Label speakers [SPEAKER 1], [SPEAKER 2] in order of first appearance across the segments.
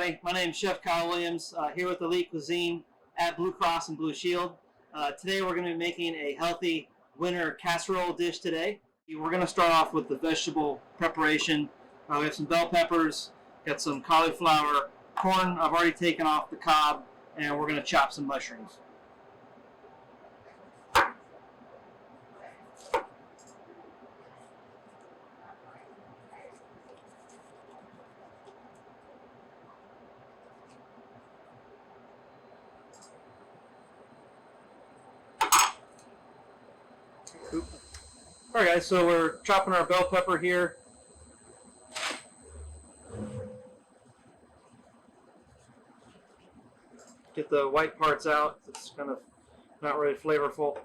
[SPEAKER 1] everybody. My name is Chef Kyle Williams, here with Elite Cuisine at Blue Cross and Blue Shield. Today we're going to be making a healthy winter casserole dish today. We're going to start off with the vegetable preparation. We have some bell peppers, got some cauliflower, corn I've already taken off the cob, and we're going to chop some mushrooms. Alright guys, so we're chopping our bell pepper here. Get the white parts out. It's kind of not really flavorful.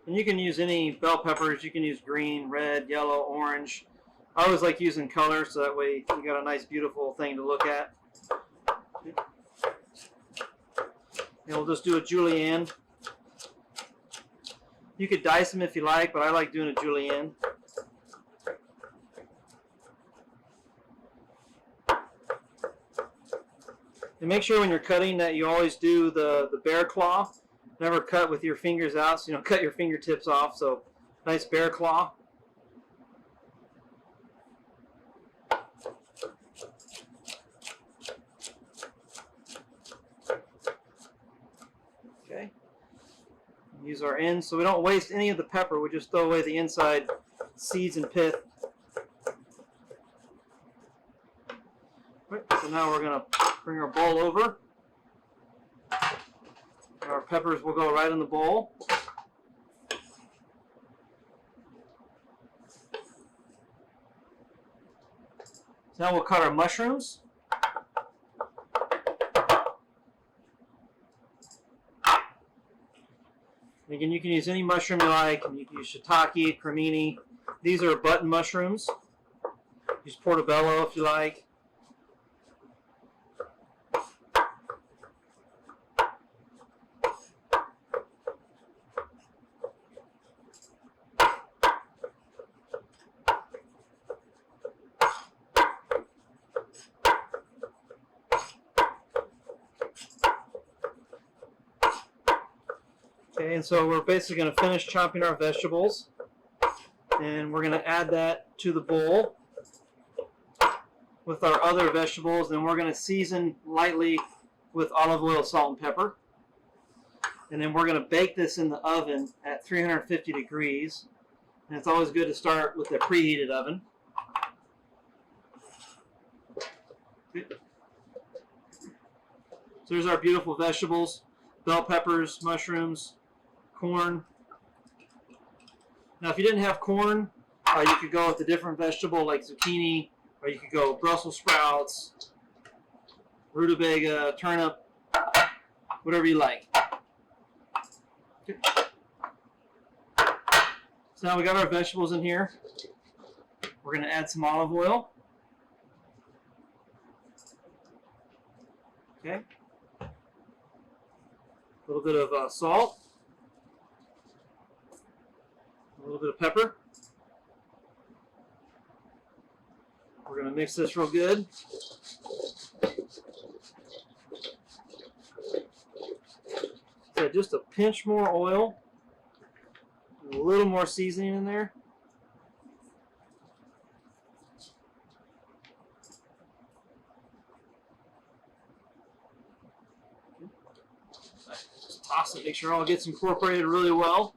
[SPEAKER 1] And you can use any bell peppers. You can use green, red, yellow, orange. I always like using color, so that way you got a nice, beautiful thing to look at. And we'll just do a julienne. You could dice them if you like, but I like doing a julienne. And make sure when you're cutting that you always do the bear claw. Never cut with your fingers out, so you don't cut your fingertips off. So nice bear claw. Okay. Use our ends so we don't waste any of the pepper. We just throw away the inside seeds and pith. Right, so now we're going to bring our bowl over. Our peppers will go right in the bowl. So now we'll cut our mushrooms. And again, you can use any mushroom you like. You can use shiitake, cremini. These are button mushrooms. Use portobello if you like. Okay, and so we're basically going to finish chopping our vegetables, and we're going to add that to the bowl with our other vegetables, and we're going to season lightly with olive oil, salt, and pepper. And then we're going to bake this in the oven at 350 degrees, and it's always good to start with a preheated oven. Okay. So there's our beautiful vegetables: bell peppers, mushrooms, corn. Now if you didn't have corn, you could go with a different vegetable like zucchini, or you could go Brussels sprouts, rutabaga, turnip, whatever you like. Okay. So now we got our vegetables in here. We're going to add some olive oil. Okay. A little bit of salt. A little bit of pepper. We're going to mix this real good. So just a pinch more oil. A little more seasoning in there. Just toss it, make sure it all gets incorporated really well.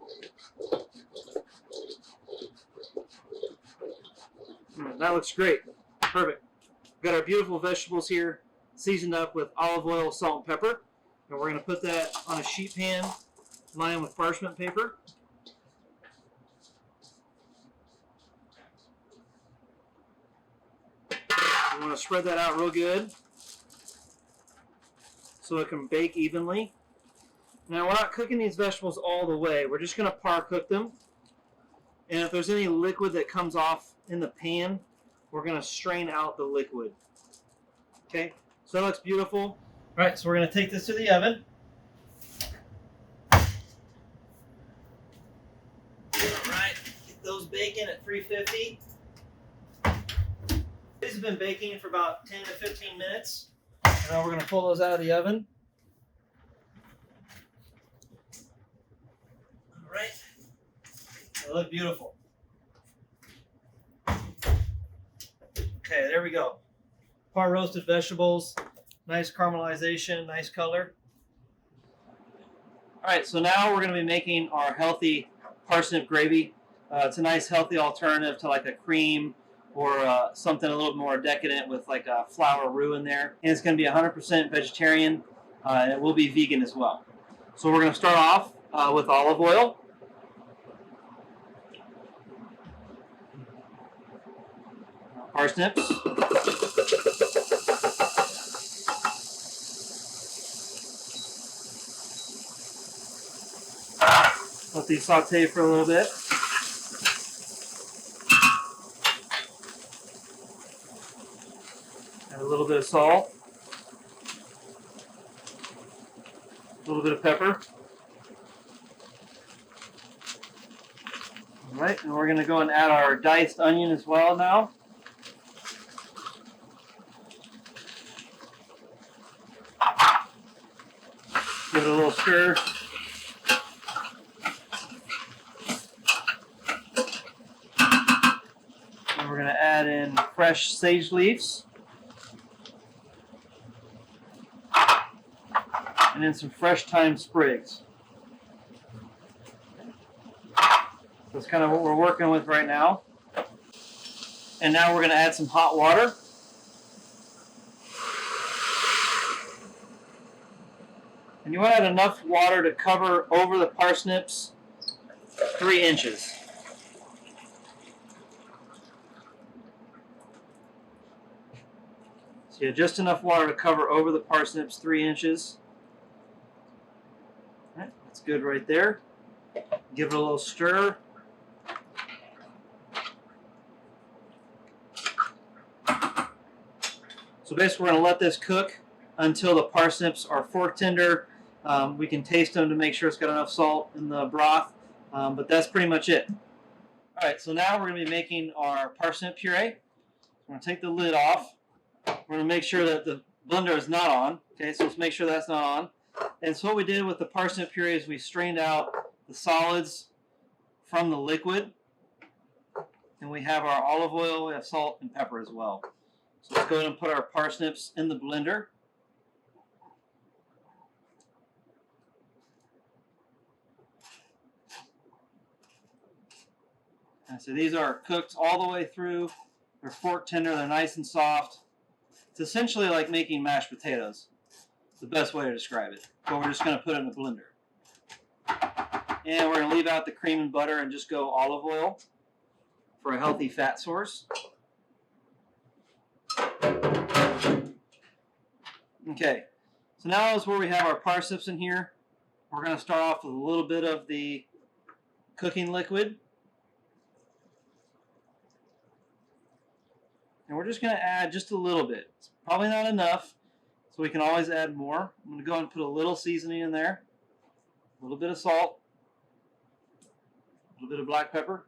[SPEAKER 1] That looks great. Perfect. We've got our beautiful vegetables here, seasoned up with olive oil, salt, and pepper. And we're going to put that on a sheet pan lined with parchment paper. You want to spread that out real good so it can bake evenly. Now we're not cooking these vegetables all the way. We're just going to par cook them. And if there's any liquid that comes off in the pan, we're going to strain out the liquid. Okay, so that looks beautiful. All right, so we're going to take this to the oven. All right, get those baking at 350. These have been baking for about 10 to 15 minutes. Now we're going to pull those out of the oven. All right, they look beautiful. Okay, there we go. Par roasted vegetables, nice caramelization, nice color. All right, so now we're going to be making our healthy parsnip gravy. It's a nice healthy alternative to like a cream or something a little more decadent with like a flour roux in there. And it's going to be 100% vegetarian, and it will be vegan as well. So we're going to start off with olive oil. Parsnips. Let these saute for a little bit. Add a little bit of salt. A little bit of pepper. All right, and we're going to go and add our diced onion as well now. Give it a little stir. And we're going to add in fresh sage leaves. And then some fresh thyme sprigs. That's kind of what we're working with right now. And now we're going to add some hot water. And you want to add enough water to cover over the parsnips 3 inches. So you have just enough water to cover over the parsnips 3 inches. All right, that's good right there. Give it a little stir. So basically we're going to let this cook until the parsnips are fork tender. We can taste them to make sure it's got enough salt in the broth, but that's pretty much it. All right, so now we're going to be making our parsnip puree. We're going to take the lid off. We're going to make sure that the blender is not on. Okay, so let's make sure that's not on. And so what we did with the parsnip puree is we strained out the solids from the liquid. And we have our olive oil, we have salt and pepper as well. So let's go ahead and put our parsnips in the blender. And so these are cooked all the way through. They're fork tender, they're nice and soft. It's essentially like making mashed potatoes. It's the best way to describe it. But we're just going to put it in the blender. And we're going to leave out the cream and butter and just go olive oil for a healthy fat source. Okay, so now is where we have our parsnips in here. We're going to start off with a little bit of the cooking liquid. And we're just going to add just a little bit. It's probably not enough, so we can always add more. I'm going to go ahead and put a little seasoning in there. A little bit of salt. A little bit of black pepper.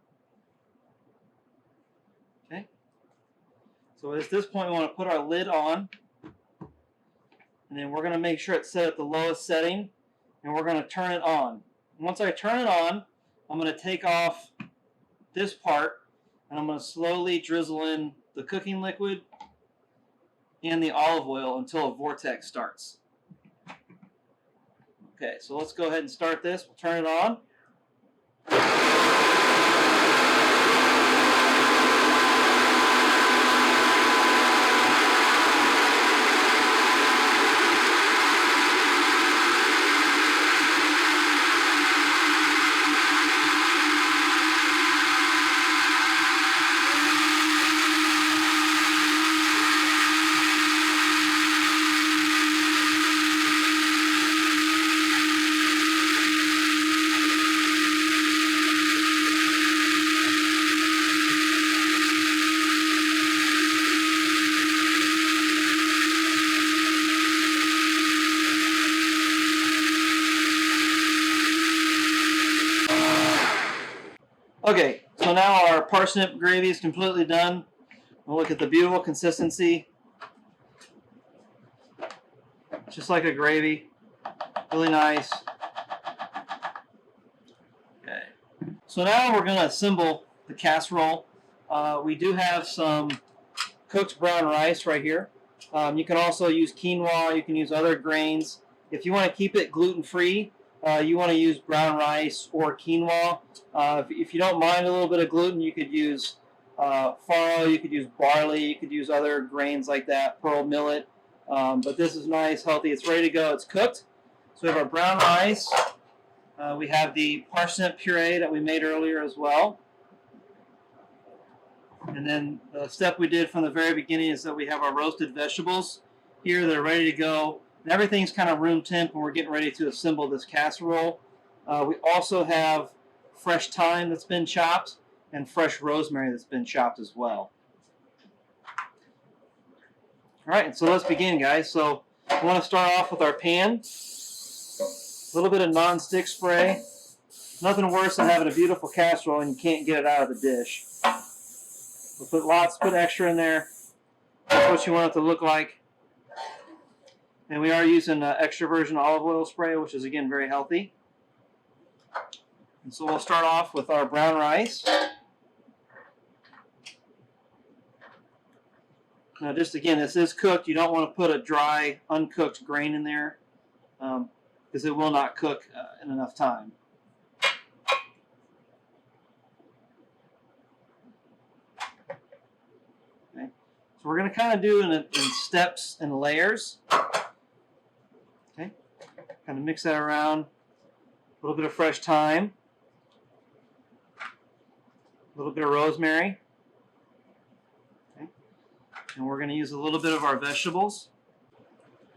[SPEAKER 1] Okay. So at this point we want to put our lid on. And then we're going to make sure it's set at the lowest setting. And we're going to turn it on. Once I turn it on, I'm going to take off this part. And I'm going to slowly drizzle in the cooking liquid and the olive oil until a vortex starts. Okay, so let's go ahead and start this. We'll turn it on. So now our parsnip gravy is completely done. We'll look at the beautiful consistency. Just like a gravy. Really nice. Okay. So now we're going to assemble the casserole. We do have some cooked brown rice right here. You can also use quinoa. You can use other grains. If you want to keep it gluten-free, you want to use brown rice or quinoa. If you don't mind a little bit of gluten, you could use farro, you could use barley, you could use other grains like that, pearl millet. But this is nice, healthy. It's ready to go. It's cooked. So we have our brown rice. We have the parsnip puree that we made earlier as well. And then the step we did from the very beginning is that we have our roasted vegetables here. They're ready to go. And everything's kind of room temp when we're getting ready to assemble this casserole. We also have fresh thyme that's been chopped and fresh rosemary that's been chopped as well. All right, so let's begin, guys. So we want to start off with our pan. A little bit of non-stick spray. Nothing worse than having a beautiful casserole and you can't get it out of the dish. We'll put lots, put extra in there. That's what you want it to look like. And we are using extra virgin olive oil spray, which is, again, very healthy. And so we'll start off with our brown rice. Now, just again, this is cooked. You don't want to put a dry, uncooked grain in there because it will not cook in enough time. Okay. So we're going to kind of do it in steps and layers. Okay. Kind of mix that around. A little bit of fresh thyme. A little bit of rosemary. And we're going to use a little bit of our vegetables.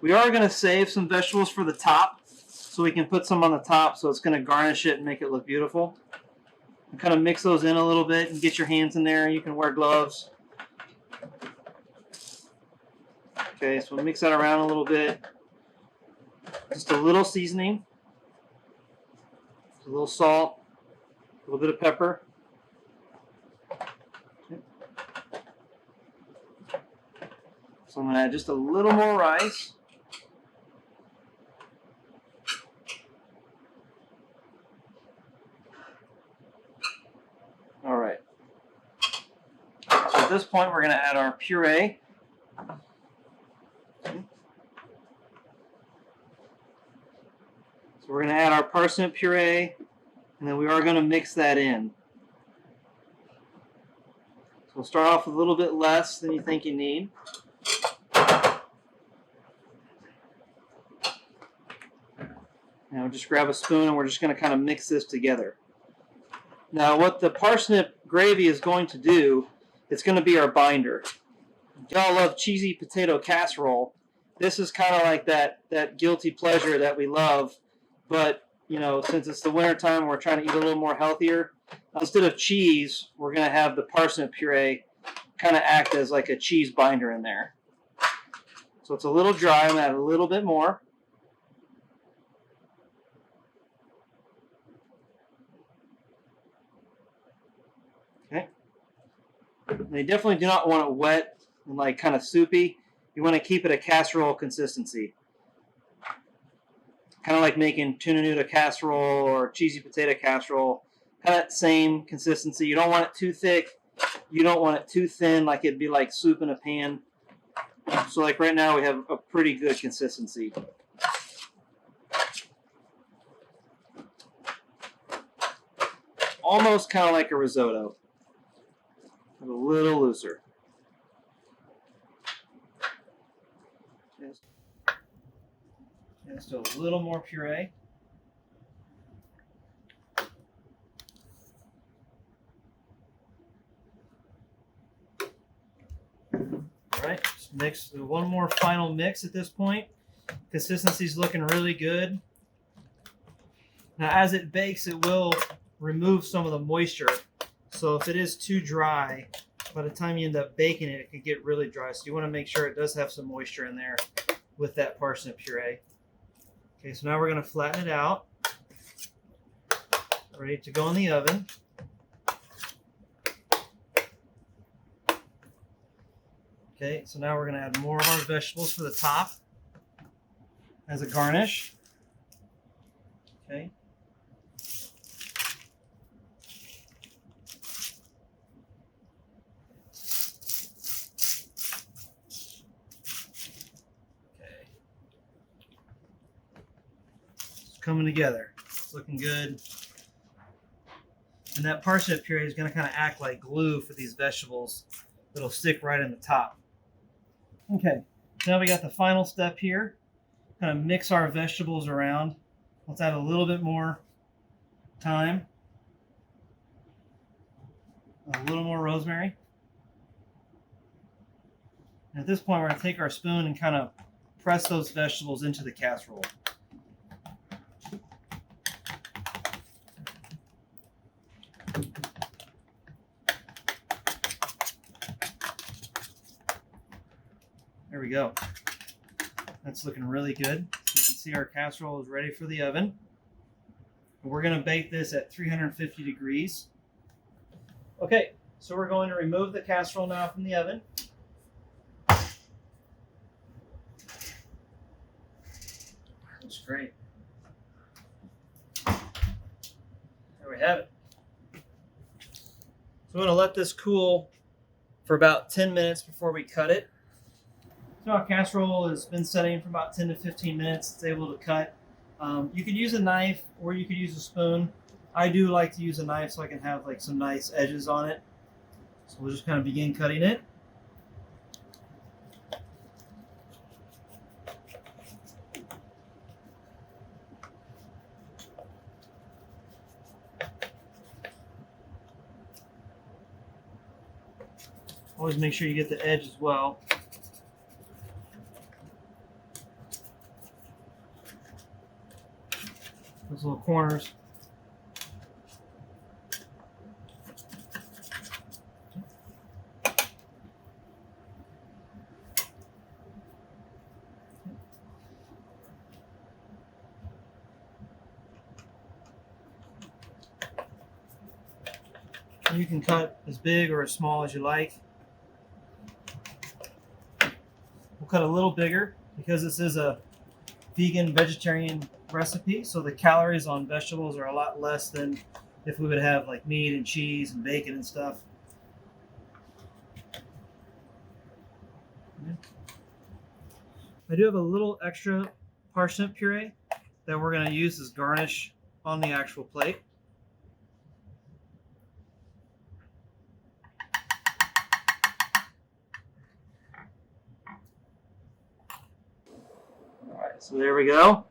[SPEAKER 1] We are going to save some vegetables for the top so we can put some on the top so it's going to garnish it and make it look beautiful. And kind of mix those in a little bit and get your hands in there. You can wear gloves. Okay, so we'll mix that around a little bit. Just a little seasoning. Just a little salt. A little bit of pepper. So I'm going to add just a little more rice. All right. So at this point, we're going to add our puree. Okay. So we're going to add our parsnip puree, and then we are going to mix that in. So we'll start off with a little bit less than you think you need. Now just grab a spoon and we're just going to kind of mix this together. Now what the parsnip gravy is going to do, it's going to be our binder. Y'all love cheesy potato casserole. This is kind of like that guilty pleasure that we love, but you know, since it's the winter time, we're trying to eat a little more healthier. Instead of cheese, we're going to have the parsnip puree kind of act as like a cheese binder in there. So it's a little dry. I'm going to add a little bit more. Okay. They definitely do not want it wet and like kind of soupy. You want to keep it a casserole consistency. Kind of like making tuna noodle casserole or cheesy potato casserole. Kind of that same consistency. You don't want it too thick. You don't want it too thin, like it'd be like soup in a pan. So like right now we have a pretty good consistency. Almost kind of like a risotto. But a little looser. Let's do a little more puree. All right, just mix one more final mix at this point. Consistency's looking really good. Now, as it bakes, it will remove some of the moisture. So if it is too dry, by the time you end up baking it, it could get really dry. So you want to make sure it does have some moisture in there with that parsnip puree. Okay, so now we're going to flatten it out. Ready to go in the oven. Okay, so now we're going to add more of our vegetables for the top as a garnish. Okay. Okay. It's coming together. It's looking good. And that parsnip puree is going to kind of act like glue for these vegetables. It'll stick right in the top. Okay, now we got the final step here. Kind of mix our vegetables around. Let's add a little bit more thyme. A little more rosemary. And at this point, we're going to take our spoon and kind of press those vegetables into the casserole. There we go. That's looking really good. So you can see our casserole is ready for the oven. We're going to bake this at 350 degrees. Okay, so we're going to remove the casserole now from the oven. Looks great. There we have it. So we're going to let this cool for about 10 minutes before we cut it. So our casserole has been setting for about 10 to 15 minutes. It's able to cut. You could use a knife or you could use a spoon. I do like to use a knife so I can have like some nice edges on it. So we'll just kind of begin cutting it. Always make sure you get the edge as well. Those little corners. You can cut as big or as small as you like. We'll cut a little bigger because this is a vegan vegetarian recipe, so the calories on vegetables are a lot less than if we would have like meat and cheese and bacon and stuff. I do have a little extra parsnip puree that we're going to use as garnish on the actual plate. All right, so there we go.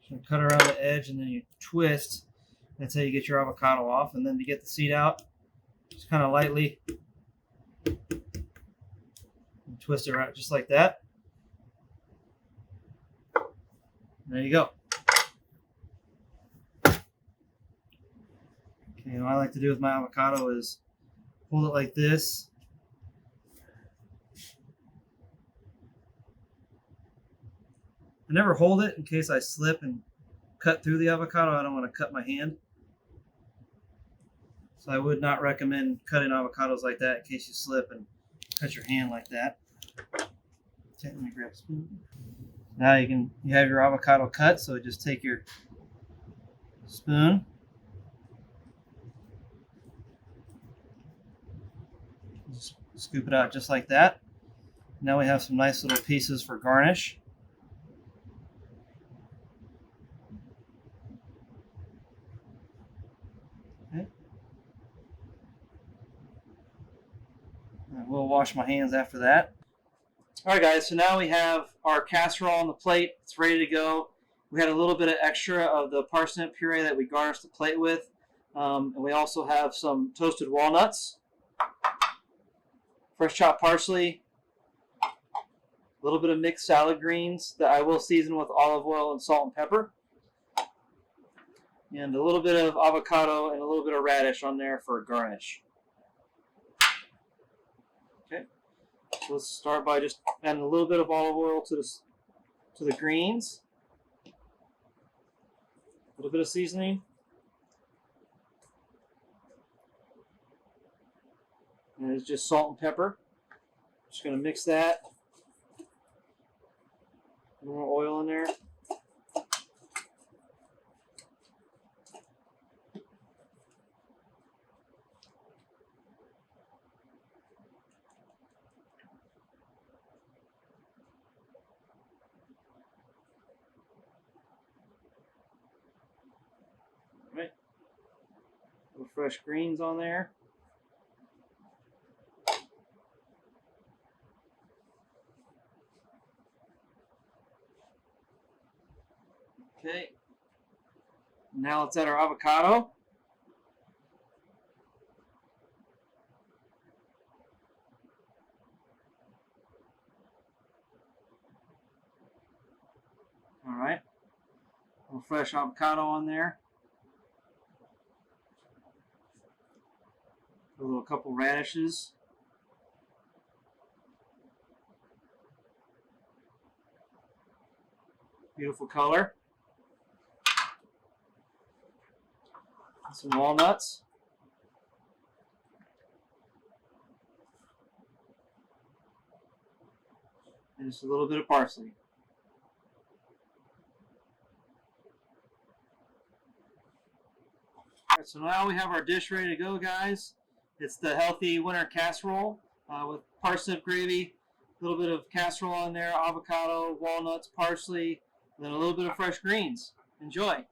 [SPEAKER 1] So cut around the edge and then you twist. That's how you get your avocado off. And then to get the seed out, just kind of lightly twist it around just like that. There you go. Okay, what I like to do with my avocado is hold it like this. I never hold it in case I slip and cut through the avocado. I don't want to cut my hand. So I would not recommend cutting avocados like that in case you slip and cut your hand like that. Okay, let me grab a spoon. Now you have your avocado cut, so just take your spoon. Just scoop it out just like that. Now we have some nice little pieces for garnish. Okay. I will wash my hands after that. All right, guys, so now we have our casserole on the plate. It's ready to go. We had a little bit of extra of the parsnip puree that we garnished the plate with. And we also have some toasted walnuts, fresh chopped parsley, a little bit of mixed salad greens that I will season with olive oil and salt and pepper, and a little bit of avocado and a little bit of radish on there for a garnish. Okay, so let's start by just adding a little bit of olive oil to the greens. little bit of seasoning. And it's just salt and pepper. Just going to mix that. A little more oil in there. Right. Little fresh greens on there. Okay. Now let's add our avocado. All right. A little fresh avocado on there. A couple radishes. Beautiful color. Some walnuts. And just a little bit of parsley. Alright, so now we have our dish ready to go, guys. It's the Healthy Winter Casserole with parsnip gravy, a little bit of casserole on there, avocado, walnuts, parsley, and then a little bit of fresh greens. Enjoy.